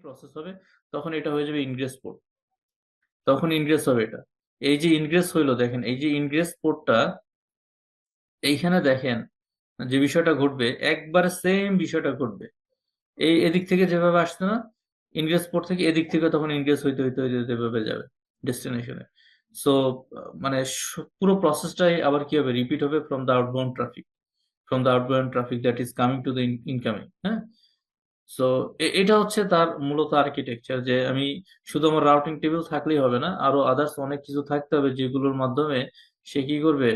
Process হবে, তখন এটা হয়ে যাবে ইনগ্রেস পোর্ট। তখন ইনগ্রেস হবে এটা। এই যে ইনগ্রেস হইলো, দেখেন এই যে ইনগ্রেস পোর্টটা, এইখানে দেখেন যে বিষয়টা ঘটবে, একবারে সেম বিষয়টা ঘটবে। এদিক থেকে যেভাবে আসছে না, ইনগ্রেস পোর্ট থেকে এদিক থেকে তখন ইনগ্রেস হইতে হইতে হইতে হইতে এভাবে যাবে ডেস্টিনেশনে। সো মানে পুরো প্রসেসটাই আবার কি হবে, রিপিট হবে from the outbound traffic, that is coming to the incoming. হ্যাঁ, সো এটা হচ্ছে তার মূলত আর্কিটেকচার, যে আমি শুধু আমার রাউটিং টেবিল থাকলেই হবে না, আরো আদার্স অনেক কিছু থাকতে হবে যেগুলোর মাধ্যমে সে কি করবে,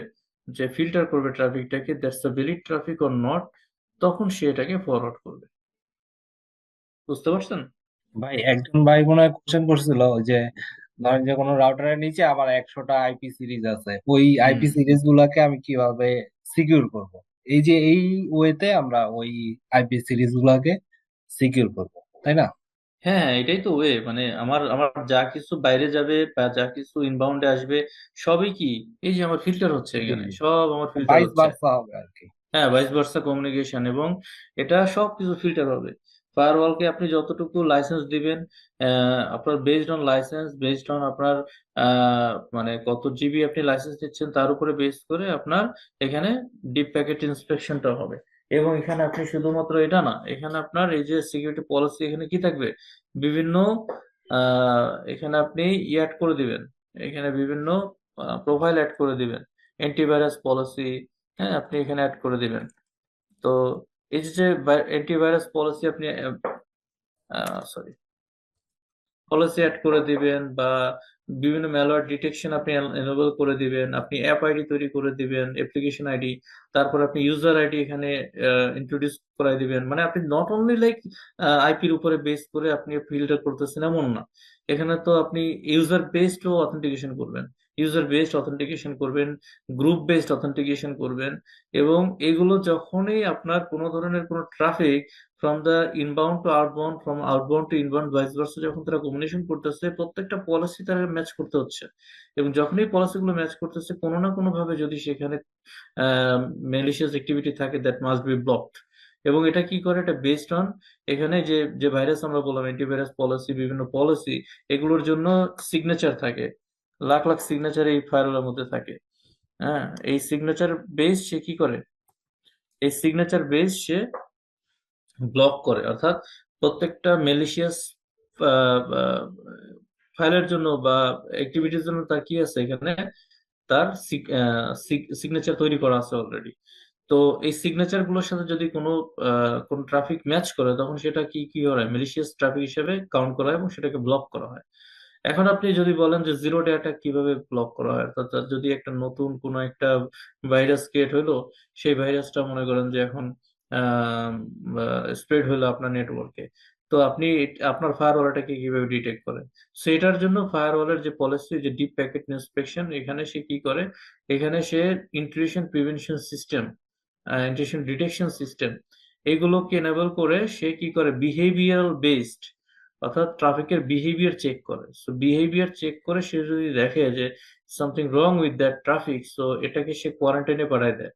যে ফিল্টার করবে ট্রাফিকটাকে, that's the valid traffic or not, তখন সে এটাকে ফরওয়ার্ড করবে। বুঝতে পারছেন? ভাই একজন ভাই মনে হয় কোশ্চেন করছিল যে ধরেন যে কোনো রাউটারের নিচে আমার 100টা আইপি সিরিজ আছে, ওই হুম। আইপি সিরিজ গুলাকে আমি কিভাবে সিকিউর করব? এই যে এই ওয়েতে আমরা ওই আইপি সিরিজ গুলাকে সিকিউর করব, তাই না? হ্যাঁ হ্যাঁ, এটাই তো ওয়ে, মানে আমার আমার যা কিছু বাইরে যাবে বা যা কিছু ইনবাউন্ডে আসবে, সবই কি, এই যে আমার ফিল্টার হচ্ছে, জি এখানে জি, সব আমার ফিল্টার ভাইস হচ্ছে। ভার্সা হবে আর কি। হ্যাঁ, ভাইস ভার্সা কমিউনিকেশন, এবং এটা সব কিছু ফিল্টার হবে। ফায়ারওয়ালকে আপনি যতটুকু লাইসেন্স দিবেন, আপনার based on licence, based on আপনার মানে কত জিবি আপনি লাইসেন্স দিচ্ছেন তার উপরে বেস করে আপনার এখানে ডিপ প্যাকেট ইন্সপেকশনটা হবে। এবং এখানে আপনি শুধুমাত্র এটা না, এখানে আপনার এই যে সিকিউরিটি পলিসি, এখানে কি থাকবে, বিভিন্ন এখানে আপনি অ্যাড করে দিবেন, এখানে বিভিন্ন প্রোফাইল অ্যাড করে দিবেন, অ্যান্টিভাইরাস পলিসি, হ্যাঁ, আপনি এখানে অ্যাড করে দিবেন। তো এই যে অ্যান্টিভাইরাস পলিসি আপনি সরি পলিসি অ্যাড করে দিবেন, বা বিভিন্ন ম্যালওয়্যার ডিটেকশন আপনি এনেবল করে দিবেন, আপনি অ্যাপ আইডি তৈরি করে দিবেন, অ্যাপ্লিকেশন আইডি, তারপর আপনি ইউজার আইডি এখানে ইন্ট্রোডিউস করাই দিবেন। মানে আপনি নট অনলি লাইক আইপির উপরে বেস করে আপনি ফিল্টার করতেছেন এমন না, এখানে তো আপনি ইউজার বেসড অথেন্টিকেশন করবেন, গ্রুপ বেসড অথেন্টিকেশন করবেন। এবং এগুলো যখনই আপনার কোনো ধরনের কোনো traffic from the inbound to outbound, from outbound to inbound, vice versa, যখন তারা কমিউনিকেশন করতেছে, প্রত্যেকটা পলিসি তারা ম্যাচ করতে হচ্ছে। এবং যখনই পলিসিগুলো ম্যাচ করতেছে, কোনো না কোনো ভাবে যদি সেখানে ম্যালিশিয়াস অ্যাক্টিভিটি থাকে, দ্যাট মাস্ট বি ব্লকড। এবং এটা কি করে, এটা বেসড অন এখানে যে যে ভাইরাস আমরা বললাম, অ্যান্টিভাইরাস পলিসি, বিভিন্ন পলিসি, এগুলোর জন্য সিগনেচার থাকে, লাখ লাখ সিগনেচার এই ফায়ারওয়ালের মধ্যে থাকে। হ্যাঁ, এই সিগনেচার বেস সে কি করে, এই সিগনেচার বেস সে ব্লক করে, অর্থাৎ প্রত্যেকটা ম্যালিশিয়াস ফাইলের জন্য বা অ্যাক্টিভিটির জন্য তার কি আছে এখানে, তার সিগনেচার তৈরি করা আছে অলরেডি। তো এই সিগনেচার গুলোর সাথে যদি কোনো ট্রাফিক ম্যাচ করে, তখন সেটা কি কি হয়, ম্যালিশিয়াস ট্রাফিক হিসেবে কাউন্ট করা হয় এবং সেটাকে ব্লক করা হয়। এখন আপনি যদি বলেন যে জিরো ডে অ্যাটাক কিভাবে ব্লক করা হয়, অর্থাৎ যদি একটা নতুন কোনো একটা ভাইরাস ক্রিয়েট হলো, সেই ভাইরাসটা মনে করেন যে এখন স্প্রেড হলো আপনার নেটওয়ার্কে, তো আপনি আপনার ফায়ারওয়ালটাকে কিভাবে ডিটেক্ট করেন? সো এটার জন্য ফায়ারওয়ালের যে পলিসি, যে ডিপ প্যাকেট ইন্সপেকশন, এখানে সে কি করে, এখানে সে intrusion prevention system, intrusion detection system, এগুলোকে এনেবল করে সে কি করে, বিহেভিয়ারাল বেসড, অর্থাৎ ট্রাফিকের বিহেভিয়ার চেক করে। সো বিহেভিয়ার চেক করে সে যদি দেখে যে something wrong with that traffic, so এটাকে সে কোয়ারেন্টাইনে পাঠায় দেয়।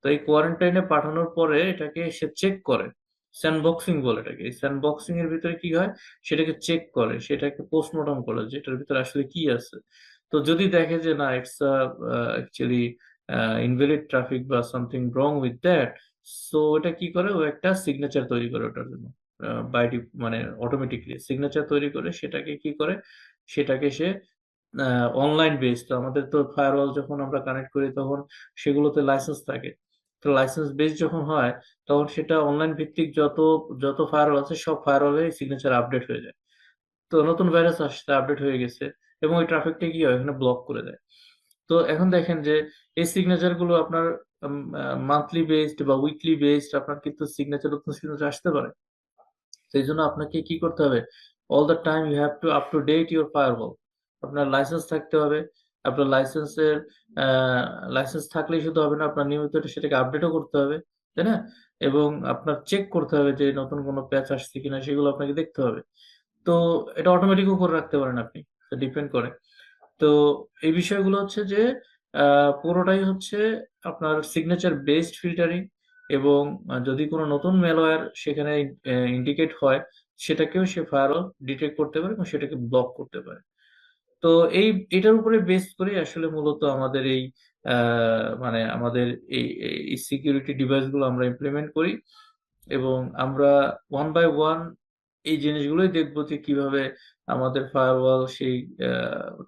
তো এই কোয়ারেন্টাইনে পাঠানোর পরে এটাকে সে চেক করে, স্যান্ডবক্সিং বলে এটাকে। এই স্যান্ডবক্সিং এর ভিতরে কি হয়, সেটাকে চেক করে, সেটাকে পোস্টমর্টম করে যে এটার ভিতরে আসলে কি আছে। তো যদি দেখে যে না, ইটস অ্যাকচুয়ালি ইনভ্যালিড ট্রাফিক বা something wrong with that, so এটা কি করে, ও একটা সিগনেচার তৈরি করে ওটার জন্য, মানে অটোমেটিকলি সিগনেচার তৈরি করে, সেটাকে কি করে, সেটাকে সে অনলাইন বেস, তো আমাদের তো ফায়ারওয়াল যখন আমরা কানেক্ট করি তখন সেগুলোতে লাইসেন্স থাকে। তো লাইসেন্স বেস যখন হয়, তখন সেটা অনলাইন ভিত্তিক যত যত ফায়ারওয়াল আছে, সব ফায়ারওয়ালে সিগনেচার আপডেট হয়ে যায়। তো নতুন ভাইরাস আসছে, আপডেট হয়ে গেছে, এবং ওই ট্রাফিকটা কি হয়, এখানে ব্লক করে দেয়। তো এখন দেখেন যে এই সিগনেচার গুলো আপনার মান্থলি বেসড বা উইকলি বেসড, আপনার কিন্তু সিগনেচার, নতুন সিগনেচার আসতে পারে। সেই জন্য আপনাকে কি করতে হবে, all the time you have to up to date your firewall. আপনার লাইসেন্স থাকতে হবে, আপনার লাইসেন্স থাকলেই শুধু হবে না, আপনার নিয়মিত সেটাকে আপডেটও করতে হবে, তাই না? এবং আপনার চেক করতে হবে যে নতুন কোনো প্যাচ আসছে কিনা, সেগুলো আপনাকে দেখতে হবে। তো এটা অটোমেটিকও করে রাখতে পারেন আপনি, ডিপেন্ড করে। তো এই বিষয়গুলো হচ্ছে যে পুরোটাই হচ্ছে আপনার সিগনেচার বেসড ফিল্টারিং। এবং যদি কোনো নতুন ম্যালওয়্যার সেখানে ইন্ডিকেট হয়, সেটাকেও সে ফায়ারওয়াল ডিটেক্ট করতে পারে এবং সেটাকে ব্লক করতে পারে। তো এই এটার উপরে বেস করে আসলে মূলত আমাদের এই মানে আমাদের এই সিকিউরিটি ডিভাইস গুলো আমরা ইমপ্লিমেন্ট করি, এবং আমরা ওয়ান বাই ওয়ান এই জিনিসগুলোই দেখবো যে কিভাবে আমাদের ফায়ারওয়াল সেই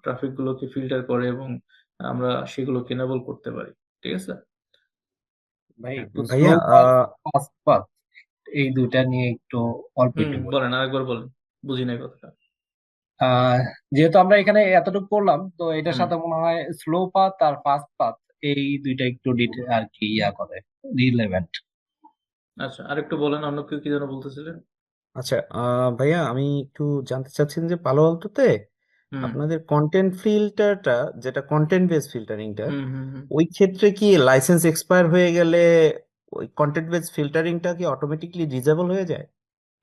ট্রাফিক গুলোকে ফিল্টার করে এবং আমরা সেগুলোকে এনেবল করতে পারি। ঠিক আছে? ভাই, হ্যাঁ। তো স্লো ভাইয়া পাথ, ফাস্ট পাথ, এই দুইটা নিয়ে একটু অল্প হুম, একটু বলি। বলেন, আরেকবার বলেন, বুঝি নাই কথাটা। আহ যেহেতু আমরা এখানে এতটুকু করলাম, তো এটার হুম। সাথে মনে হয় স্লো পাথ আর ফাস্ট পাথ এই দুইটা একটু আর কি করে, রিলেভেন্ট। আচ্ছা, আরেকটু বলেন, অন্য কেউ কি যেন বলতেছিলেন? আচ্ছা, ভাইয়া আমি একটু জানতে চাচ্ছিলাম যে পালো আলতোতে হুম আপনাদের কন্টেন্ট ফিল্টারটা, যেটা কন্টেন্ট বেস ফিল্টারিংটা, হুম হুম হুম। ওই ক্ষেত্রে কি লাইসেন্স এক্সপায়ার হয়ে গেলে ওই কন্টেন্ট বেস ফিল্টারিংটা কি অটোমেটিকলি ডিজেবল হয়ে যায়?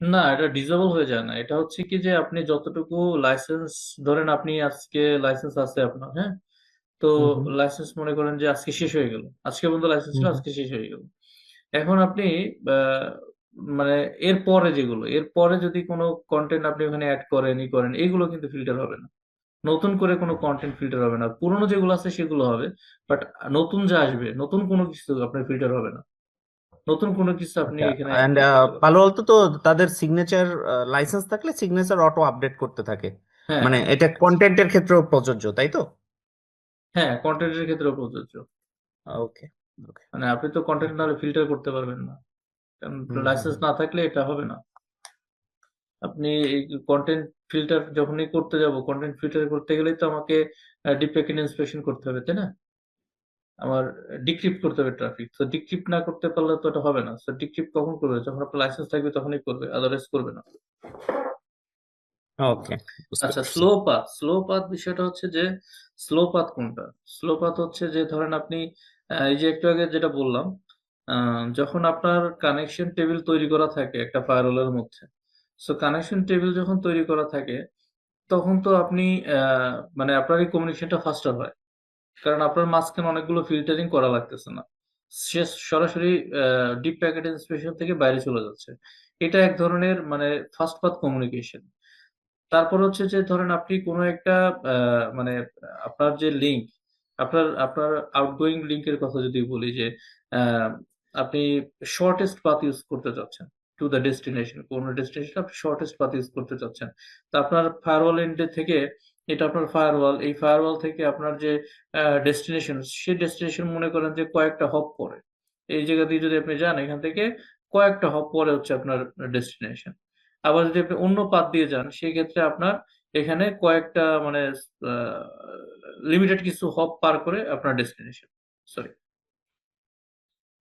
না, এটা ডিসেবল হয়ে যায় না। এটা হচ্ছে কি যে আপনি যতটুকু লাইসেন্স, ধরেন আপনি আজকে লাইসেন্স আছে আপনার, হ্যাঁ? তো হুম হুম লাইসেন্স মনে করেন যে আজকে শেষ হয়ে গেল, আজকে পর্যন্ত লাইসেন্স হুম ছিল, হুম। আজকে শেষ হয়ে গেল। এখন আপনি আহ, মানে এর পরে যেগুলো, এর পরে যদি কোনো কন্টেন্ট আপনি ওখানে অ্যাড করেন করেন, এগুলো কিন্তু ফিল্টার হবে না। নতুন করে কোনো কন্টেন্ট ফিল্টার হবে না, পুরোনো যেগুলো আছে সেগুলো হবে। বাট নতুন যা আসবে, নতুন কোনো কিছু আপনার ফিল্টার হবে না, নতুন কোনো কিছু আপনি আচ্ছা, এখানে অ্যান্ড অ্যাড করতে পারবেন পালো না। আলতো তো তাদের সিগনেচার লাইসেন্স থাকলে সিগনেচার অটো আপডেট করতে থাকে, হ্যাঁ মানে হ্যাঁ এটা কন্টেন্টের ক্ষেত্রেও প্রযোজ্য, তাই তো? হ্যাঁ, কন্টেন্টের ক্ষেত্রেও প্রযোজ্য। ওকে ওকে। মানে আপনি তো কন্টেন্ট নাহলে ফিল্টার করতে পারবেন না, কারণ হুম হুম লাইসেন্স হুম। না থাকলে এটা হবে না। আপনি এই কন্টেন্ট ফিল্টার যখনই করতে যাব, কন্টেন্ট ফিল্টার করতে গেলেই তো আমাকে ডিপ প্যাকেট ইন্সপেকশন করতে হবে, তাই না? আমার ডিক্রিপ্ট করতে হবে ট্রাফিক। তো ডিক্রিপ্ট না করতে পারলে তো এটা হবে না। সো ডিক্রিপ্ট কখন করবে? যখন আপনার লাইসেন্স থাকবে তখনই করবে, আদারওয়াইজ করবে না। ওকে, বুঝতে আচ্ছা, পারছি। Slow path. স্লো পাথ বিষয়টা হচ্ছে যে স্লো পাথ কোনটা? স্লো পাথ হচ্ছে যে ধরেন আপনি এই যে একটু আগে যেটা বললাম, যখন আপনার কানেকশন টেবিল তৈরি করা থাকে একটা ফায়ারওয়ালের মধ্যে। সো কানেকশন টেবিল যখন তৈরি করা থাকে তখন তো আপনি মানে আপনার এই কমিউনিকেশনটা ফাস্টার হয়। কারণ আপনার মাঝখানে অনেকগুলো ফিল্টারিং করা লাগতেছে না। সে সরাসরি ডিপ প্যাকেট ইন্সপেকশন থেকে বাইরে চলে যাচ্ছে। এটা এক ধরনের মানে ফাস্ট পাথ কমিউনিকেশন। তারপর হচ্ছে যে ধরেন আপনি কোনো একটা মানে আপনার যে লিঙ্ক, আপনার আপনার আউটগোয়িং লিঙ্কের কথা যদি বলি যে আহ, আপনি শর্টেস্ট পাথ ইউজ করতে চাচ্ছেন টু দ্য ডেস্টিনেশন, কোন ডেস্টিনেশন আপনি শর্টেস্ট পাথ ইউজ করতে চাচ্ছেন। তা আপনার ফায়ারওয়াল এন্ডে থেকে, এটা আপনার ফায়ারওয়াল, এই ফায়ারওয়াল থেকে আপনার যে ডেস্টিনেশন, সেই ডেস্টিনেশন মনে করেন যে কয়েকটা হপ পরে। এই জায়গা দিয়ে যদি আপনি যান, এখান থেকে কয়েকটা হপ পরে হচ্ছে আপনার ডেস্টিনেশন। আবার যদি আপনি অন্য পাথ দিয়ে যান, সেই ক্ষেত্রে আপনার এখানে কয়েকটা মানে লিমিটেড কিছু হপ পার করে আপনার ডেস্টিনেশন, সরি,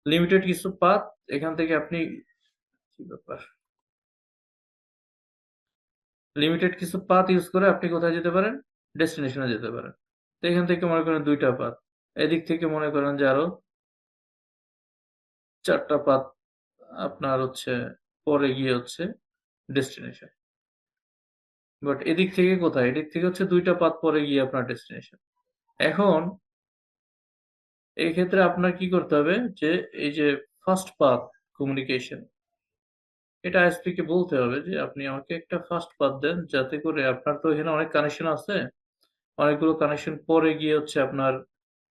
লিমিটেড কিছু পাথ এখান থেকে আপনি, কি ব্যাপার, লিমিটেড কিছু পাথ ইউজ করে আপনি কোথায় যেতে পারেন? ডেস্টিনেশনে যেতে পারেন। তো এখান থেকে মনে করেন দুইটা পাথ, এদিক থেকে মনে করেন যে আরো চারটা পাথ আপনার হচ্ছে পরে গিয়ে হচ্ছে ডেস্টিনেশন। বাট এদিক থেকে কোথায়? এদিক থেকে হচ্ছে দুইটা পাথ পরে গিয়ে আপনার ডেস্টিনেশন। এখন এই ক্ষেত্রে আপনার কি করতে হবে যে এই যে ফার্স্ট পাথ কমিউনিকেশন, এটা আইএসপি কে বলতে হবে যে আপনি আমাকে একটা ফার্স্ট পাথ দেন, যাতে করে আপনার তো এখানে অনেক কানেকশন আছে, অনেকগুলো কানেকশন পরে গিয়ে হচ্ছে আপনার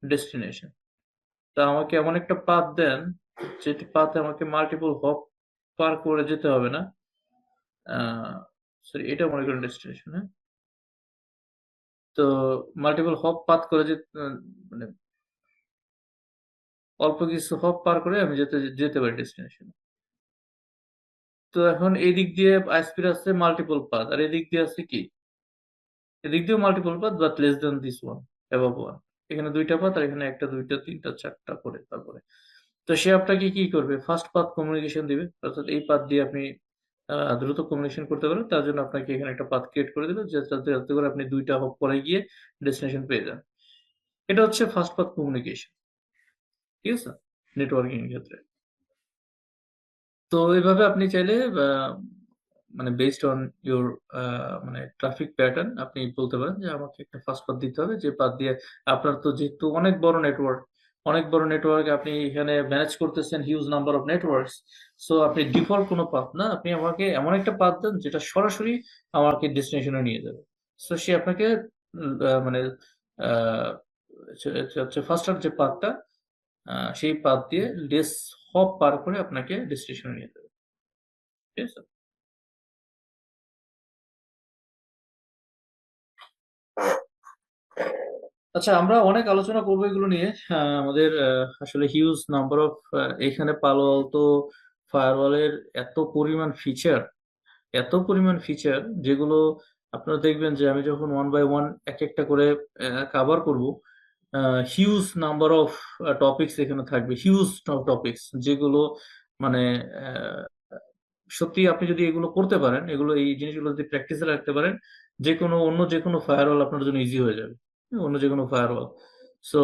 ডেস্টিনেশন। তা আমাকে এমন একটা পাথ দেন যেটি পাথে আমাকে মাল্টিপল হপ পার করে যেতে হবে না। সরি, এটা মনে করেন ডেস্টিনেশন, হ্যাঁ? তো মাল্টিপল হপ পাথ করে যে মানে অল্প কিছু হপ পার করে আমি যেতে যেতে পারি ডেস্টিনেশন। তো এখন এই দিক দিয়ে আইসপির আছে মাল্টিপল পাথ, আর এদিক দিয়ে আছে কি, এদিক দিয়েও multiple path but less than this one, above one. এখানে দুইটা পাথ আর এখানে একটা, দুইটা, তিনটা, চারটা করে তারপরে। তো সে আপনাকে কি করবে? ফার্স্ট পাথ কমিউনিকেশন দিবে, অর্থাৎ এই পাথ দিয়ে আপনি দ্রুত কমিউনিকেশন করতে পারেন। তার জন্য আপনাকে এখানে একটা পাথ ক্রিয়েট করে দিল, যাতে যাতে করে আপনি দুইটা হপ পরে গিয়ে ডেস্টিনেশন পেয়ে যান। এটা হচ্ছে ফার্স্ট পাথ কমিউনিকেশন। ঠিক আছে? নেটওয়ার্কিং এর ক্ষেত্রে। তো এভাবে আপনি চাইলে মানে বেসড অন ইউর মানে ট্রাফিক প্যাটার্ন আপনি বলতে পারেন যে আমাকে একটা ফাস্ট পাথ দিতে হবে, যে পাথ দিয়ে আপনার তো যেহেতু অনেক বড় নেটওয়ার্ক, অনেক বড় নেটওয়ার্ক আপনি এখানে ম্যানেজ করতেছেন, huge number of networks. So আপনি ডিফল্ট কোনো পাথ না, আপনি আমাকে এমন একটা পাথ দেন যেটা সরাসরি আমাকে ডেস্টিনেশনে নিয়ে যাবে। সো সে আপনাকে মানে আহ, হচ্ছে ফার্স্টার যে পাথটা, সেই পাথ দিয়ে লেস হপ পার করে আপনাকে ডেস্টিনেশনে নিয়ে যাবে। ঠিক আছে। আচ্ছা, আমরা অনেক আলোচনা করবো এগুলো নিয়ে। আমাদের আসলে হিউজ নাম্বার অফ, এখানে পালো আলতো ফায়ারওয়ালের এত পরিমাণ ফিচার যেগুলো আপনারা দেখবেন যে আমি যখন ওয়ান বাই ওয়ান এক একটা করে কাভার করব, হিউজ নাম্বার অফ টপিকস এখানে থাকবে, হিউজ টপিকস যেগুলো মানে আহ, সত্যি আপনি যদি এগুলো করতে পারেন, এই জিনিসগুলো যদি প্র্যাকটিসে রাখতে পারেন, যে কোনো ফায়ারওয়াল আপনার জন্য ইজি হয়ে যাবে। অন্য যে কোনো ফায়ারওয়াল। সো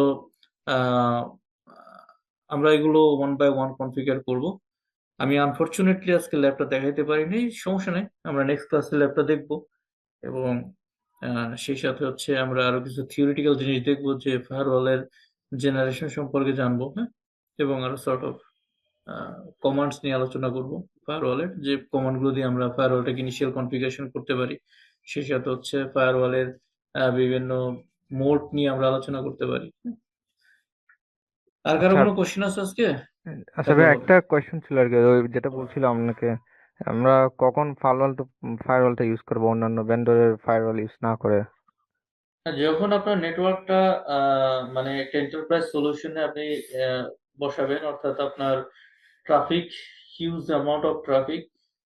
আমরা এগুলো ওয়ান বাই ওয়ান কনফিগার করব। আমি আনফরচুনেটলি আজকে ল্যাবটা দেখাইতে পারিনি, সমস্যা নেই, আমরা নেক্সট ক্লাসে ল্যাবটা দেখব। এবং সেই সাথে হচ্ছে আমরা আরো কিছু থিওরিটিক্যাল জিনিস দেখবো, যে ফায়ারওয়ালের জেনারেশন সম্পর্কে জানবো, হ্যাঁ। এবং আরো সর্ট অফ কমান্ডস নিয়ে আলোচনা করব, ফায়ারওয়ালের যে কমান্ড গুলো দিয়ে আমরা ফায়ারওয়ালটাকে ইনিশিয়াল কনফিগারেশন করতে পারি। সেই সাথে হচ্ছে ফায়ারওয়ালের বিভিন্ন মোড নিয়ে আমরা আলোচনা করতে পারি। আর কারো আচ্ছা কোনো কোশ্চেন আছে আজকে? আচ্ছা থাকলে ভাই, বলেন। একটা কোয়েশ্চেন ছিল আর কি, ওই যেটা বলছিলাম আপনাকে, আমরা কখন ফায়ারওয়ালটা ইউজ করবো অন্যান্য ভেন্ডরের ফায়ারওয়াল ইউজ না করে? যখন আপনার নেটওয়ার্কটা মানে একটা এন্টারপ্রাইজ সলিউশনে আপনি আহ, বসাবেন, অর্থাৎ আপনার traffic, huge amount of traffic,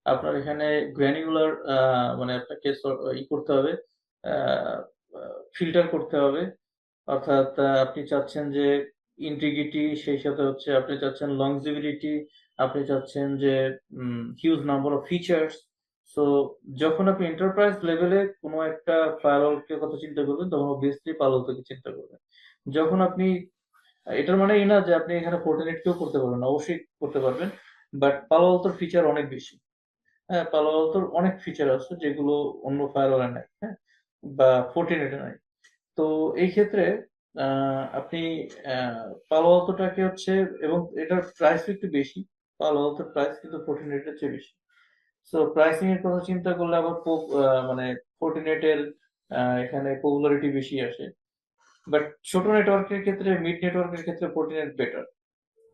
আপনার এখানে গ্র্যানুলার, মানে আপনাকে করতে হবে, ফিল্টার করতে হবে। অর্থাৎ আপনি চাচ্ছেন যে ইন্টিগ্রিটি, সেই সাথে হচ্ছে আপনি চাচ্ছেন লংজিভিলিটি, আপনি চাচ্ছেন যে huge number of features. So যখন আপনি এন্টারপ্রাইজ লেভেলে কোনো একটা ফায়ারওয়ালের কথা চিন্তা করবেন, তখন অবভিয়াসলি পালো থেকে চিন্তা করবেন। যখন আপনি, এটার মানে এই না যে আপনি এখানে ফোর্টিনেট কেও করতে পারবেন, অবশ্যই করতে পারবেন, বাট পালো আলতোর ফিচার অনেক বেশি। হ্যাঁ, পালো আলতোর অনেক ফিচার আছে যেগুলো অন্য ফায়ারওয়ালে নাই, হ্যাঁ, বা ফোর্টিনেটে নাই। তো এই ক্ষেত্রে আপনি পালো আলতোটাকে হচ্ছে, এবং এটার প্রাইস একটু বেশি, পালো আলতোর প্রাইস কিন্তু ফোর্টিনেটের চেয়ে বেশি। সো প্রাইসিং এর কথা চিন্তা করলে আবার মানে ফোর্টিনেটের এখানে পপুলারিটি বেশি আসে। বাট ছোট নেটওয়ার্কের ক্ষেত্রে, মিড নেটওয়ার্কের ক্ষেত্রে ফোর্টিনেট বেটার।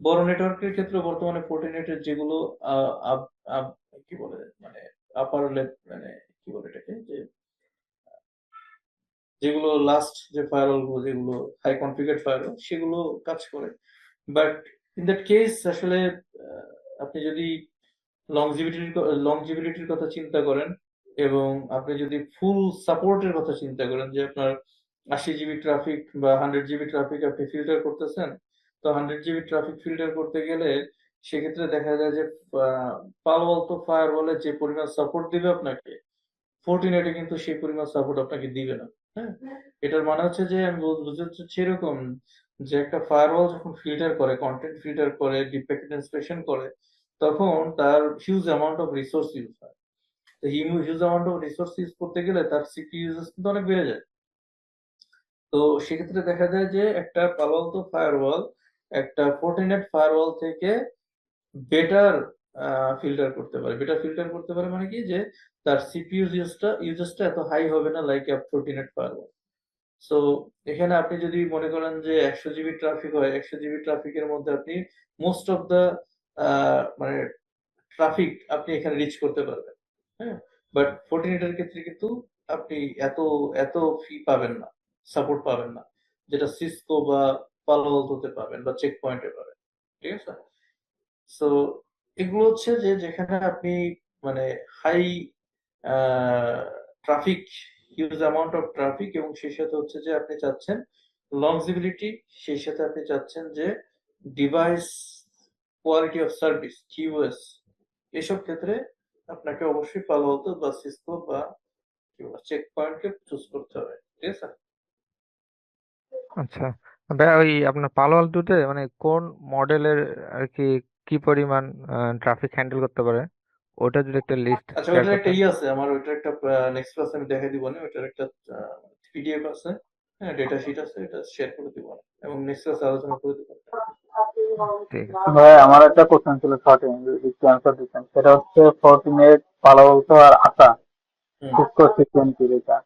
বড় নেটওয়ার্কের ক্ষেত্রে বর্তমানে ফোর্টিনেটের যেগুলো আহ, আপ- আপ- কি বলে, মানে আপার মানে কি বলে এটাকে, যেগুলো লাস্ট যে ফায়ারওয়াল গুলো, যেগুলো হাই কনফিগার ফায়ারওয়াল, সেগুলো কাজ করে। বাট ইন দ্যাট কেস আসলে আহ, আপনি যদি লংজিভিটির কথা চিন্তা করেন, এবং আপনি যদি ফুল সাপোর্টের কথা চিন্তা করেন, যে আপনার 80 জিবি ট্রাফিক বা 100 জিবি ট্রাফিক আপনি ফিল্টার করতেছেন, তো 100 জিবি ট্রাফিক ফিল্টার করতে গেলে সেক্ষেত্রে দেখা যায় যে পালো আলতো ফায়ারওয়ালে যে পরিমাণ সাপোর্ট দিবে আপনাকে, ফোর্টিনেটে কিন্তু সেই পরিমাণ সাপোর্ট আপনাকে দিবে না। হ্যাঁ, এটার মানে হচ্ছে যে আমি বুঝতে চাচ্ছি এরকম, যে একটা ফায়ারওয়াল যখন ফিল্টার করে, কন্টেন্ট ফিল্টার করে, ডিপ প্যাকেট ইন্সপেকশন করে, তখন তার huge amount of resource use হয়। তো huge amount of resource use করতে গেলে তার সিপিইউ ইউজেস কিন্তু অনেক বেড়ে যায়। তো সেক্ষেত্রে দেখা যায় যে একটা পালো আলতো ফায়ারওয়াল একটা ফোর্টিনেট ফায়ারওয়াল থেকে বেটার ফিল্টার করতে পারে মানে কি, যে তার সিপিইউ ইউজেসটা এত হাই হবে না, লাইক ফোর্টিনেট ফায়ারওয়াল। সো এখানে আপনি যদি মনে করেন যে 100 জিবি ট্রাফিক হয়, 100 জিবি ট্রাফিকের মধ্যে আপনি মোস্ট অফ দা মানে ট্রাফিক আপনি এখানে রিচ করতে পারবেন। হ্যাঁ, বাট ফোর্টিনেটের ক্ষেত্রে কিন্তু আপনি এত এত ফি পাবেন না, সাপোর্ট পাবেন না, যেটা সিসকো বা পালো আলতোতে পাবেন বা চেক পয়েন্টে পাবেন। ঠিক আছে। সো এগুলো হচ্ছে যে যেখানে আপনি মানে high traffic, huge amount of traffic, এবং সেই সাথে হচ্ছে যে আপনি চাচ্ছেন লংজিবিলিটি, সেই সাথে আপনি চাচ্ছেন যে device quality of service, QS, এসব ক্ষেত্রে আপনাকে অবশ্যই পালো আলতো বা সিসকো বা চেক পয়েন্টকে চুজ করতে হবে। ঠিক আছে। আচ্ছা ভাই, ওই আপনার পালো আলটোতে মানে কোন মডেলের আর কি, কি পরিমাণ ট্রাফিক হ্যান্ডেল করতে পারে, ওটা যদি একটা লিস্ট আচ্ছা, শেয়ার ওইটার একটা করতেন। আছে আমার, ওইটার একটা নেক্সট ক্লাসে আমি দেখাই দিব না, ওইটার একটা পিডিএফ আছে। হ্যাঁ, ডেটা শিট আছে, এটা শেয়ার করে দিব এবং নেক্সট ক্লাসে আলোচনা করে দিব। ঠিক আছে। ভাই আমার একটা কোশ্চেন ছিল শর্টে, যদি অ্যান্সার দিতেন। সেটা হচ্ছে ফর্টিনেট, পালো আলতো আর আশা হুম। সিসকো সিকিউরিটি, এটা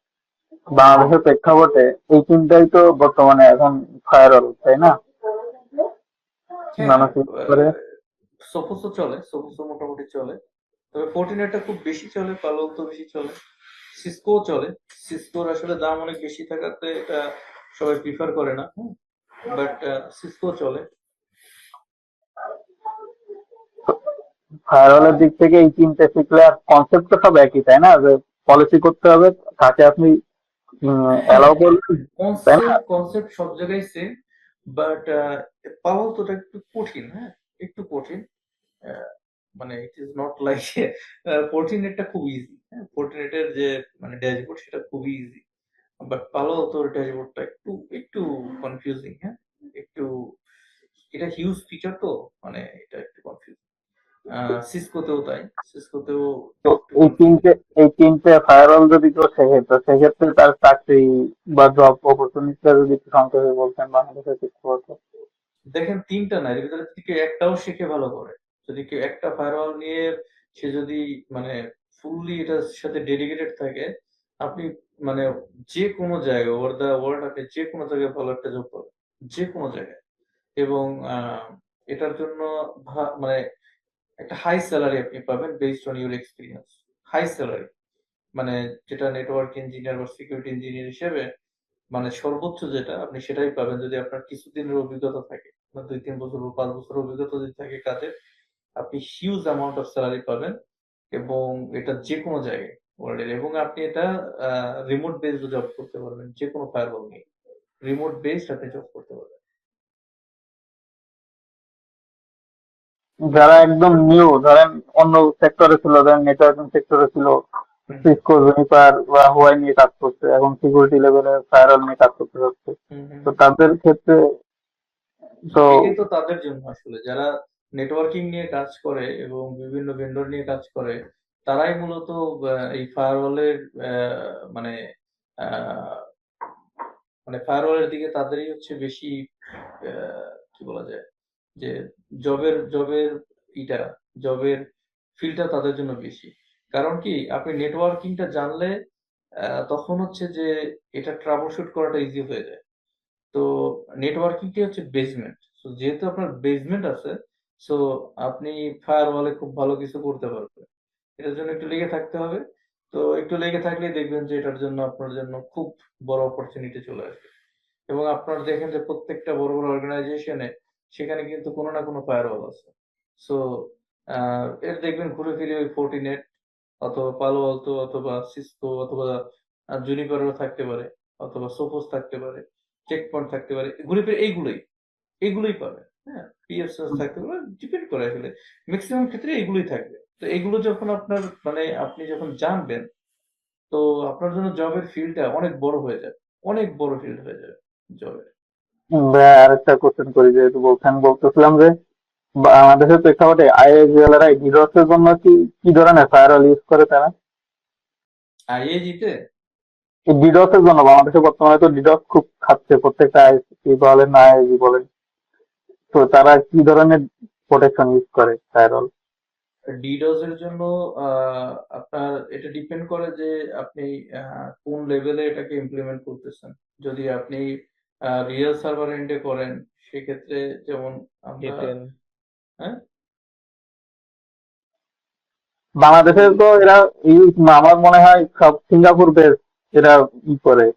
বাংলাদেশের প্রেক্ষাপটে এই তিনটাই তো বর্তমানে এখন ফায়ারওয়াল, তাই না? হ্যাঁ, মানসিক করে সোফোসও চলে, সোফোসও মোটামুটি চলে, তবে ফোর্টিনেটটা খুব বেশি চলে, পালো তো বেশি চলে, সিসকো চলে। সিসকোর আসলে দাম অনেক বেশি থাকাতে এটা সবাই প্রিফার করে না, বাট সিসকো চলে। ফায়ারওয়ালের দিক থেকে এই তিনটে শিখলে আর কনসেপ্ট তো সব একই, তাই না? যে পলিসি করতে হবে, কাকে আপনি অ্যালাউ করবেন, তাই না? কনসেপ্ট সব জায়গায় সেম, বাট পালো তোটা একটু কঠিন, হ্যাঁ, একটু কঠিন। মানে ইট ইজ নট লাইক ফোর্টিনেটটা খুব ইজি, হ্যাঁ, ফোর্টিনেটের যে মানে ড্যাশবোর্ড সেটা খুবই ইজি, বাট পালো তোর ড্যাশবোর্ডটা একটু একটু কনফিউজিং, হ্যাঁ, একটু, এটা হিউজ ফিচার তো, মানে এটা একটু কনফিউজিং। সিসকোতেও তাই, সিসকোতেও তো একটু কনফিউজিং। এই তিনটে ফায়ারওয়াল যদি কেউ শেখে, তো সেক্ষেত্রে তার চাকরি বা জব অপরচুনিটিটা যদি একটু সংক্ষেপে বলতেন বাংলাদেশের প্রেক্ষাপটে। দেখেন, তিনটা না, এর ভিতরে যদি কেউ একটাও শিখে ভালো করে, যদি কেউ একটা ফায়ারওয়াল নিয়ে সে যদি মানে ফুললি এটার সাথে ডেডিকেটেড থাকে, আপনি মানে যে কোনো জায়গায় ওভার দ্য ওয়ার্ল্ড আপনি যে কোনো জায়গায় ভালো একটা জব পাবেন, যে কোনো জায়গায়। এবং এটার জন্য মানে একটা হাই স্যালারি আপনি পাবেন based on your experience, high salary, মানে যেটা নেটওয়ার্ক ইঞ্জিনিয়ার বা সিকিউরিটি ইঞ্জিনিয়ার হিসেবে মানে সর্বোচ্চ যেটা আপনি সেটাই পাবেন যদি আপনার কিছুদিনের অভিজ্ঞতা থাকে, আপনার 2-3 বছর বা 5 বছর অভিজ্ঞতা যদি থাকে কাজের, আপনি হিউজ অ্যামাউন্ট অফ স্যালারি পাবেন। এবং এটা যে কোনো জায়গায় ওয়ার্ল্ডের, এবং আপনি এটা রিমোট বেসড জব করতে পারবেন, যে কোনো ফায়ারওয়াল নিয়ে রিমোট বেসড আপনি জব করতে পারবেন। যারা একদম নিউ, ধরেন অন্য সেক্টরে ছিল, ধরেন নেটওয়ার্কিং সেক্টরে ছিল, হুম, সিসকো, জুনিপার বা হুয়াই নিয়ে কাজ করছে, এখন সিকিউরিটি লেভেলে ফায়ারওয়াল নিয়ে কাজ করতে হচ্ছে। হুম, হুম, তো তাদের ক্ষেত্রে তো এটাই তো তাদের জন্য আসলে, যারা নেটওয়ার্কিং নিয়ে কাজ করে এবং বিভিন্ন ভেন্ডর নিয়ে কাজ করে, তারাই মূলত এই ফায়ারওয়ালের মানে আহ, মানে ফায়ারওয়ালের দিকে তাদেরই হচ্ছে বেশি কি বলা যায়, যে জবের ইটা জবের ফিল্ডটা তাদের জন্য বেশি। কারণ কি, আপনি নেটওয়ার্কিংটা জানলে তখন হচ্ছে যে এটা ট্রাবল শুট করাটা ইজি হয়ে যায়। তো নেটওয়ার্কিংটি হচ্ছে বেসমেন্ট, তো যেহেতু আপনার বেসমেন্ট আছে, সো আপনি ফায়ারওয়ালে খুব ভালো কিছু করতে পারবেন। এটার জন্য একটু লেগে থাকতে হবে। তো একটু লেগে থাকলেই দেখবেন যে এটার জন্য আপনার জন্য খুব বড় অপরচুনিটি চলে আসবে। এবং আপনারা দেখেন যে প্রত্যেকটা বড় বড় অর্গানাইজেশনে সেখানে কিন্তু কোনো না কোনো ফায়ারওয়াল আছে। সো এর দেখবেন ঘুরে ফিরে ওই ফোর্টিনেট অথবা পালো আলতো অথবা সিসকো অথবা জুনিপারও থাকতে পারে, অথবা সোফোস থাকতে পারে, চেক পয়েন্ট থাকতে পারে, ঘুরে ফিরে এইগুলোই পাবে। হ্যাঁ, পিএসএস থাকতে পারে, ডিপেন্ড করে আসলে, ম্যাক্সিমাম ক্ষেত্রে এগুলোই থাকবে। তো এগুলো যখন আপনার মানে আপনি যখন জানবেন, তো আপনার জন্য জবের ফিল্ডটা অনেক বড় হয়ে যাবে, অনেক বড় ফিল্ড হয়ে যাবে জবের। ভাই আরেকটা কোশ্চেন করি, যেহেতু বলতেছিলাম যে বাংলাদেশের প্রেক্ষাপটে আইএসএলআরআই ডিডোস এর জন্য কি কি ধরনের ফায়ারওয়াল ইউজ করে তারা? আইএজিতে এই ডিডোস এর জন্য বাংলাদেশে বর্তমানে তো ডিডোস খুব খাচ্ছে প্রত্যেকটা আইএসপি বলেন না আইএসপি বলেন, তো তারা কি ধরনের প্রোটেকশন ইউজ করে ফায়ারওয়াল? ডিডোস এর জন্য আপনার এটা ডিপেন্ড করে যে আপনি কোন লেভেলে এটাকে ইমপ্লিমেন্ট করতেছেন। যদি আপনি রিয়েল সার্ভার এন্ডে করেন, সেক্ষেত্রে যেমন আমরা, A10 হ্যাঁ, বাংলাদেশে তো এরা ইউজ, আমার মনে হয় সব সিঙ্গাপুর বেস এরা ই করে,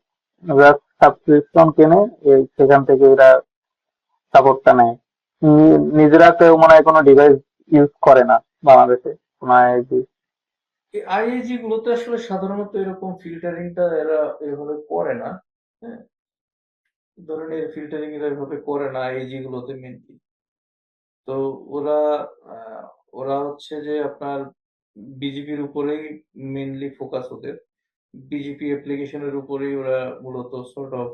এরা সাবস্ক্রিপশন কেনে, সেখান থেকে এরা সাপোর্টটা নেয়। নিজেরা কেউ মনে হয় কোনো ডিভাইস ইউজ করে না বাংলাদেশে, কোনো আইআইজি। আইএজি গুলোতে আসলে সাধারণত এরকম ফিল্টারিংটা এরা এভাবে করে না, হ্যাঁ, ধরনের ফিল্টারিং এরা এভাবে করে না আইএজি গুলোতে মেনলি। তো ওরা ওরা হচ্ছে যে আপনার বিজেপির উপরেই মেনলি ফোকাস ওদের, বিজেপি অ্যাপ্লিকেশনের উপরেই ওরা মূলত সর্ট অফ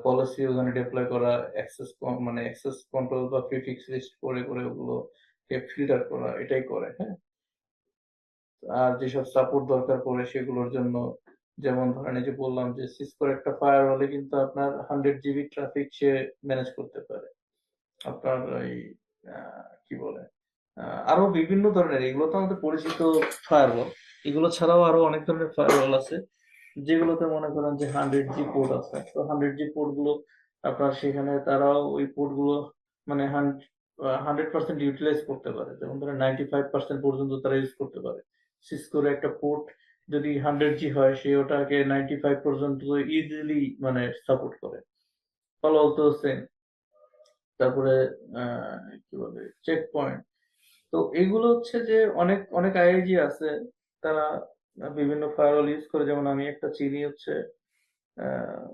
পলিসি ওখানে ডিপ্লয় করা, মানে অ্যাক্সেস কন্ট্রোল বা প্রিফিক্স লিস্ট করে করে ওগুলোকে ফিল্টার করা, এটাই করে, হ্যাঁ। আর যেসব সাপোর্ট দরকার পড়ে সেগুলোর জন্য যেমন ধরেন এই যে বললাম যে সিসকোর একটা ফায়ারওয়ালে কিন্তু আপনার 100 জিবি ট্রাফিক সে ম্যানেজ করতে পারে। আপনার ওই কি বলে আরো বিভিন্ন ধরনের, এগুলো তো আমাদের পরিচিত ফায়ারওয়াল। এগুলো ছাড়াও আরো অনেক ধরনের ফায়ারওয়াল আছে যেগুলোতে মনে করেন যে 100G পোর্ট আছে। তো 100G পোর্ট গুলো আপনার সেখানে তারাও ওই পোর্ট গুলো মানে 100% ইউটিলাইজ করতে পারে। যেমন ধরেন 95% পর্যন্ত তারা ইউজ করতে পারে। সিসকোর একটা পোর্ট যদি 100G হয়, সে ওটাকে 95 পর্যন্ত ইজিলি মানে সাপোর্ট করে। পালো আলতো সেম। তারপরে কি বলে চেক পয়েন্ট। তো এগুলো হচ্ছে যে অনেক অনেক আইআইজি আছে, তারা বিভিন্ন ফায়ারওয়াল ইউজ করে। যেমন আমি একটা চিনি হচ্ছে আহ,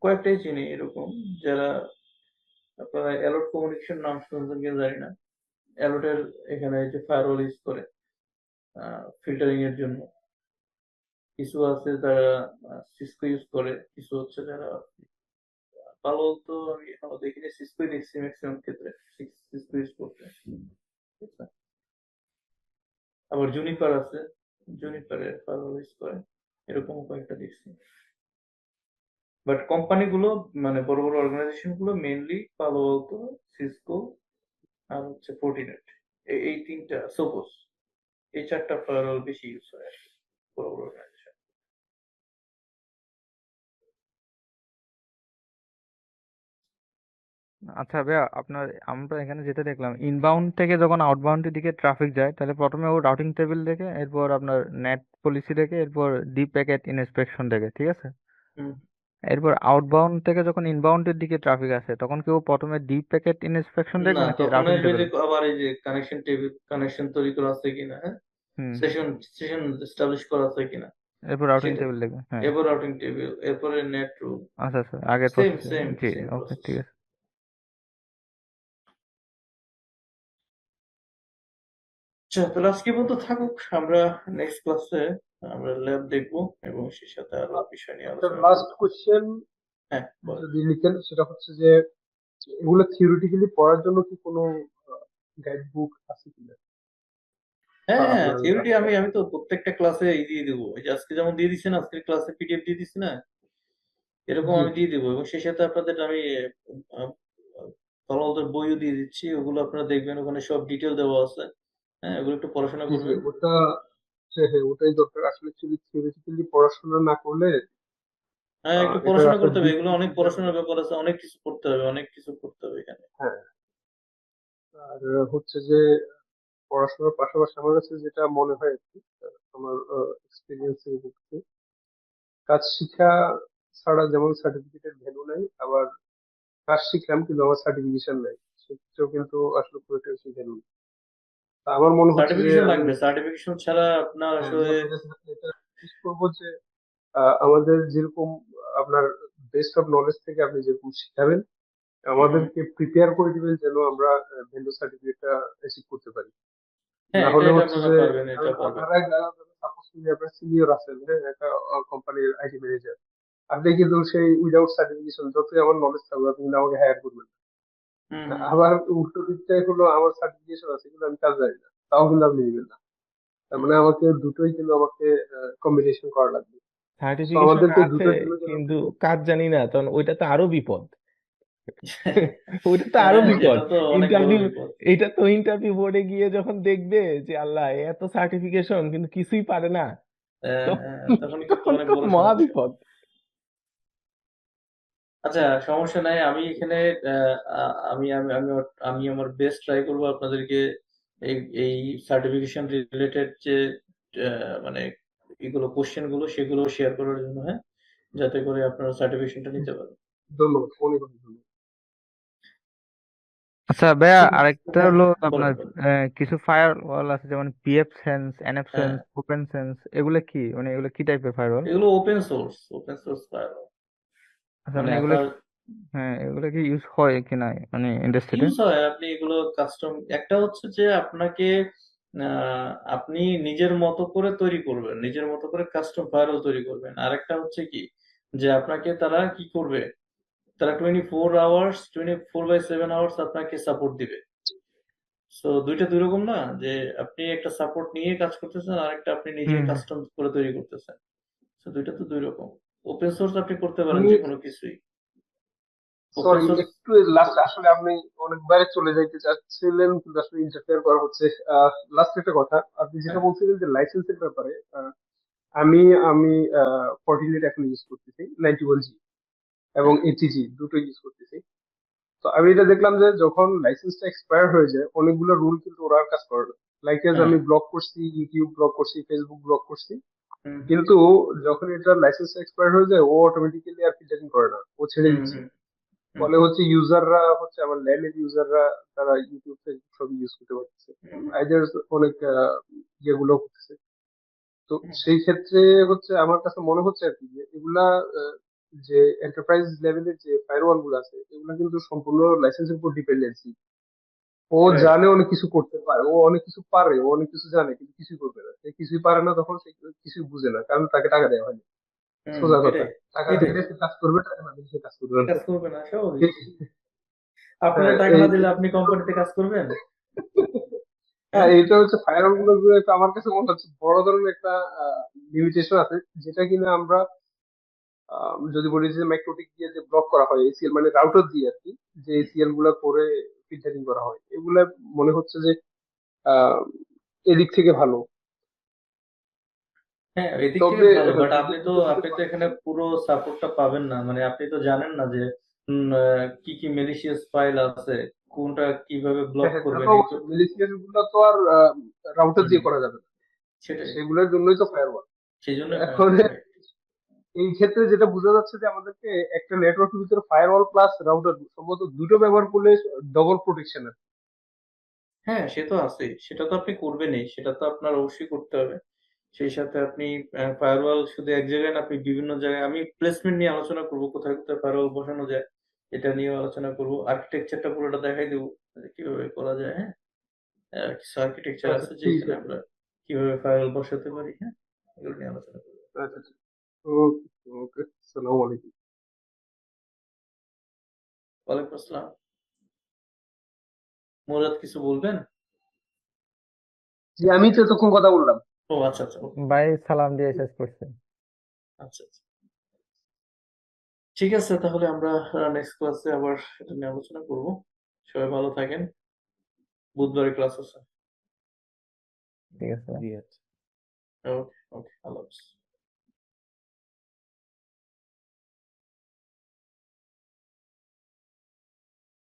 কয়েকটাই চিনি এরকম, যারা আপনারা অ্যালোট কমিউনিকেশন নাম শুনছেন কিনা জানি না। অ্যালোটের এখানে যে ফায়ারওয়াল ইউজ করে ফিল্টারিং এর জন্য। কিছু আছে যারা সিসকো ইউজ করে, কিছু হচ্ছে যারা ভালো। তো আমি এখনো দেখিনি, সিসকোই দেখছি ম্যাক্সিমাম ক্ষেত্রে সিসকো ইউজ করতে। ঠিক আছে? আবার জুনিপার আছে, জুনিপারের ফায়ারওয়াল ইউজ করে, এরকম কয়েকটা দেখছি। বাট কোম্পানিগুলো মানে বড় বড় অর্গানাইজেশন গুলো মেইনলি পালো আলতো, সিসকো আর হচ্ছে ফোর্টিনেট, এই তিনটা, সোপোস, এই চারটা ফায়ারওয়াল বেশি ইউজ হয় আর কি, বড় বড় অর্গানাইজেশন। আচ্ছা ভাইয়া, আপনার আমরা এখানে যেটা দেখলাম, ইনবাউন্ড থেকে যখন আউটবাউন্ডের দিকে ট্রাফিক যায়, তাহলে প্রথমে ও রাউটিং টেবিল দেখে, এরপর আপনার নেট পলিসি দেখে, এরপর ডিপ প্যাকেট ইন্সপেকশন দেখে, ঠিক আছে? হুম। এরপর আউটবাউন্ড থেকে যখন ইনবাউন্ডের দিকে ট্রাফিক আসে, তখন কি ও প্রথমে ডিপ প্যাকেট ইন্সপেকশন না, দেখবে নাকি তখন রাউটিং আসবে টেবিল? যে আবার এই যে কানেকশন টেবিল, কানেকশন তৈরি করা আছে কিনা, হ্যাঁ, হুম। সেশন সেশন এস্টাবলিশ করা আছে কিনা এরপর রাউটিং সেটা, টেবিল দেখবে, হ্যাঁ। এরপর রাউটিং টেবিল, এরপরে নেট রুল। আচ্ছা আচ্ছা, আগের সেম প্রসেস। সেম জি, সেম ওকে, প্রসেস। ঠিক আছে। আচ্ছা, তাহলে আজকে পর্যন্ত থাকুক। আমরা নেক্সট ক্লাসে আমরা ল্যাব দেখবো এবং সে সাথে আরো বিষয় নিয়ে একটা আলোচনা লাস্ট করবো। কোশ্চেন হ্যাঁ, বলেন। যদি লিখেন, সেটা হচ্ছে যে এগুলো থিওরিটিক্যালি পড়ার জন্য কি কোনো গাইড বুক আছে কিনা, বা হ্যাঁ হ্যাঁ, আপনার থিওরিটি আমি আমি তো প্রত্যেকটা ক্লাসে দিয়ে দেবো। এই যে আজকে যেমন দিয়ে দিচ্ছি না, আজকের ক্লাসে পিডিএফ দিয়ে দিচ্ছি না, এরকম জি আমি দিয়ে দেবো। এবং সেই সাথে আপনাদের আমি ভালো বইও দিয়ে দিচ্ছি, ওগুলো আপনারা দেখবেন, ওখানে সব ডিটেল দেওয়া আছে। হ্যাঁ, ওগুলো একটু পড়াশোনা জি জি করবেন। ওটা, হ্যাঁ হ্যাঁ, ওটাই দরকার আসলে। থিওরিটিক্যালি পড়াশোনা না করলে হ্যাঁ, একটু এটার পড়াশোনা আসলে করতে হবে, ডিপ এগুলো অনেক প্রসিজার। পড়াশোনার ব্যাপার আছে, অনেক কিছু করতে হবে, অনেক কিছু করতে হবে এখানে। হ্যাঁ, আর হচ্ছে যে পড়াশোনার পাশাপাশি আমার কাছে যেটা মনে হয় আর কি, আমার এক্সপিরিয়েন্সের ভিত্তিতে, কাজ শিখা ছাড়া যেমন সার্টিফিকেটের ভ্যালু নাই, আবার কাজ শিখলাম কিন্তু আমার সার্টিফিকেশন নাই, সেক্ষেত্রেও কিন্তু আসলে খুব একটা বেশি ভ্যালু নেই। তা আমার মনে হচ্ছে যে সার্টিফিকেশন আমি, লাগবে, সার্টিফিকেশন ছাড়া আপনার হ্যাঁ, আমি আসলে আপনার কাছে এটা রিকোয়েস্ট করবো যে আমাদের যেরকম আপনার বেস্ট অফ নলেজ থেকে আপনি যেরকম শিখাবেন, আমাদেরকে প্রিপেয়ার করে দিবেন যেন আমরা ভেন্ডর সার্টিফিকেটটা অ্যাচিভ করতে পারি। হ্যাঁ, না এটা হলে এটা হচ্ছে আপনারা যে, পারবেন, এটা কারণ পারবেন। আপনারা যারা সাপোজ আপনার সিনিয়র আছেন, হ্যাঁ, একটা কোম্পানির আইটি ম্যানেজার, আপনি কিন্তু সেই উইদাউট সার্টিফিকেশন যতই আমার নলেজ থাকবে আপনি কিন্তু আমাকে হায়ার করবেন না। হুম হুম। আবার উল্টো দিকটাই হলো, আমার সার্টিফিকেশন আছে কিন্তু আমি কাজ জানি না, তাও কিন্তু আপনি নেবেন না। তার মানে আমাকে দুটোই কিন্তু আমাকে কম্বিনেশন করা লাগবে। তো সার্টিফিকেশন আমাদেরকে আছে দুটোর জন্য যেন কিন্তু কাজ জানি না, তখন ওইটা তো আরো বিপদ। ওইটা তো আরো হ্যাঁ, বিপদ। সেটা তো অনেক বড় ইন্টারভিউ, বিপদ। এটা তো ইন্টারভিউ বোর্ডে গিয়ে যখন দেখবে যে আল্লাহ এত সার্টিফিকেশন কিন্তু কিছুই পারে না, হ্যাঁ তখন হ্যাঁ, তখন কিন্তু তখন অনেক তো বড় মহা সমস্যা। বিপদ। আচ্ছা, সমস্যা নাই। আমি এখানে আহ, আমি আমি আমি আমি আমার বেস্ট ট্রাই করবো আপনাদেরকে এই এই সার্টিফিকেশন রিলেটেড যে মানে এগুলো কোশ্চেন গুলো সেগুলো শেয়ার করার জন্য, হ্যাঁ, যাতে করে আপনারা সার্টিফিকেশনটা নিতে পারেন। ধন্যবাদ, অনেক অনেক ধন্যবাদ। আচ্ছা ভাইয়া, ঠিক আছে, আরেকটা হ্যাঁ, হলো বলেন আপনার বলেন। কিছু ফায়ারওয়াল আছে, যেমন পিএফ সেন্স, এনএফ হ্যাঁ, সেন্স, ওপেন সেন্স, এগুলো কি, মানে এগুলো কি টাইপের ফায়ারওয়াল? এগুলো ওপেন সোর্স ফায়ারওয়াল। আচ্ছা, মানে মানে এগুলো, আপনার হ্যাঁ, এগুলো কি ইউজ হয় কিনা মানে ইন্ডাস্ট্রিতে? ইউজ হয়, আপনি এগুলো কাস্টম, একটা হচ্ছে যে আপনাকে আপনি নিজের মতো করে তৈরি করবেন, নিজের মতো করে কাস্টম ফায়ারওয়াল তৈরি করবেন। আরেকটা হচ্ছে কি, যে আপনাকে তারা কি করবে, তারা 24/7 আপনাকে সাপোর্ট দিবে। সো দুইটা দুই রকম না, যে আপনি একটা সাপোর্ট নিয়ে কাজ করতেছেন, আরেকটা আপনি নিজে হুম। কাস্টম করে তৈরি করতেছেন। তো দুইটা তো দুই রকম। ওপেন সোর্স আপনি করতে পারেন আমি যে কোনো কিছুই। ওপেন সরি সোর্স একটু লাস্ট, আসলে আপনি অনেক বাইরে চলে যাইতে চাচ্ছিলেন কিন্তু আসলে ইন্টারফেয়ার করা হচ্ছে। লাস্ট একটা কথা, আপনি যেটা হ্যাঁ বলছিলেন যে লাইসেন্সের ব্যাপারে, আমি আমি ফর্টিনেট এখন ইউজ করতেছি 91G এবং হ্যাঁ 80G দুটো ইউজ করতেছি। তো আমি এটা দেখলাম যে যখন লাইসেন্সটা এক্সপায়ার হয়ে যায় অনেকগুলো রুল কিন্তু ওরা আর কাজ করে না। লাইক এজ হ্যাঁ আমি ব্লক করছি, ইউটিউব ব্লক করছি, ফেসবুক ব্লক করছি, হুম কিন্তু যখন এটা লাইসেন্স এক্সপায়ার হয়ে যায় ও অটোমেটিক্যালি আর ফিল্টারিং করে না, ও ছেড়ে হুম দিচ্ছে। হুম হুম ফলে হচ্ছে ইউজাররা হচ্ছে আমার ল্যান্ডের ইউজাররা তারা ইউটিউব ফেসবুক সব ইউজ করতে পারতেছে। হুম আইদার অনেক ইয়েগুলো করতেছে। তো হুম, সেই ক্ষেত্রে হচ্ছে আমার কাছে মনে হচ্ছে আর কি যে এগুলা আহ, যে এন্টারপ্রাইজ লেভেলের যে ফায়ারওয়াল গুলো আছে এগুলা কিন্তু সম্পূর্ণ লাইসেন্সের উপর ডিপেন্ডেন্সি। ও রাইট জানে অনেক কিছু করতে পারে, ও অনেক কিছু পারে, ও অনেক কিছু জানে কিন্তু কিছুই করবে না। সে কিছুই পারে না তখন সে কিছুই বুঝে না, কারণ তাকে টাকা দেওয়া হয়নি। হুম সোজা কথা, এটাই টাকা এটাই দিলে সে কাজ করবে, টাকা না দিলে সে কাজ করবে না। কাজ করবে না স্বাভাবিক। আপনার হ্যাঁ টাকা এই না দিলে আপনি কোম্পানিতে কাজ করবেন? হ্যাঁ হ্যাঁ এটা হচ্ছে ফায়ার গুলো আমার কাছে মনে হচ্ছে বড় ধরনের একটা লিমিটেশন আছে, যেটা কিনা আমরা যদি বলি যে ম্যাকটোটিক দিয়ে যে ব্লক করা হয় এসিএল মানে রাউটার দিয়ে আর কি, যে এসিএল গুলা করে ফিল্টারিং করা হয়, এগুলা মনে হচ্ছে যে আহ এদিক থেকে ভালো। হ্যাঁ এদিক থেকে তবে ভালো, বাট যদি আপনি তো এখানে পুরো সাপোর্টটা পাবেন না, মানে আপনি তো জানেন না যে কি কি মেলিশিয়াস ফাইল আছে, কোনটা কিভাবে হ্যাঁ ব্লক হ্যাঁ তা করবেন তো এগুলো। অবশ্যই মিলিশিয়াস গুলো তো আর রাউটার হুম দিয়ে করা যাবে না, সেটাই, সেগুলোর জন্যই তো ফায়ারওয়াল। সেই জন্য এখন এই ক্ষেত্রে যেটা বোঝা যাচ্ছে যে আমাদেরকে একটা নেটওয়ার্কের ভিতরে ফায়ারওয়াল প্লাস রাউটার সম্ভবত দুটো ব্যবহার করলে ডবল প্রোটেকশন। হ্যাঁ সে তো আছেই, সেটা তো আপনি করবেনই, সেটা তো আপনার অবশ্যই করতে হবে। সেই সাথে আপনি ফায়ারওয়াল শুধু এক জায়গায় না, আপনি বিভিন্ন জায়গায়, আমি প্লেসমেন্ট নিয়ে আলোচনা করব, কোথায় কোথায় ফায়ারওয়াল বসানো যায় এটা নিয়ে আলোচনা করব। আর্কিটেকচারটা পুরোটা দেখাই দেবো যে কিভাবে করা যায়। হ্যাঁ কিছু আর্কিটেকচার আচ্ছা আছে ঠিক যেখানে আছে। আমরা কিভাবে ফায়ারওয়াল বসাতে পারি। হ্যাঁ এগুলো নিয়ে আলোচনা করবো। আচ্ছা আচ্ছা। ওকে ওকে, আসসালামু আলাইকুম। ওয়ালাইকুম আসসালাম। মুরাদ কিছু বলবেন? জি আমি তো এতক্ষণ কথা বললাম। ও আচ্ছা আচ্ছা okay, ভাই সালাম দিয়ে শেষ করছে। আচ্ছা আচ্ছা ঠিক আছে, তাহলে আমরা নেক্সট ক্লাসে আবার এটা নিয়ে আলোচনা করব। সবাই ভালো থাকেন। বুধবারে ক্লাস আছে। ঠিক আছে। জি আচ্ছা। ওকে ওকে আল্লাহ হাফেজ।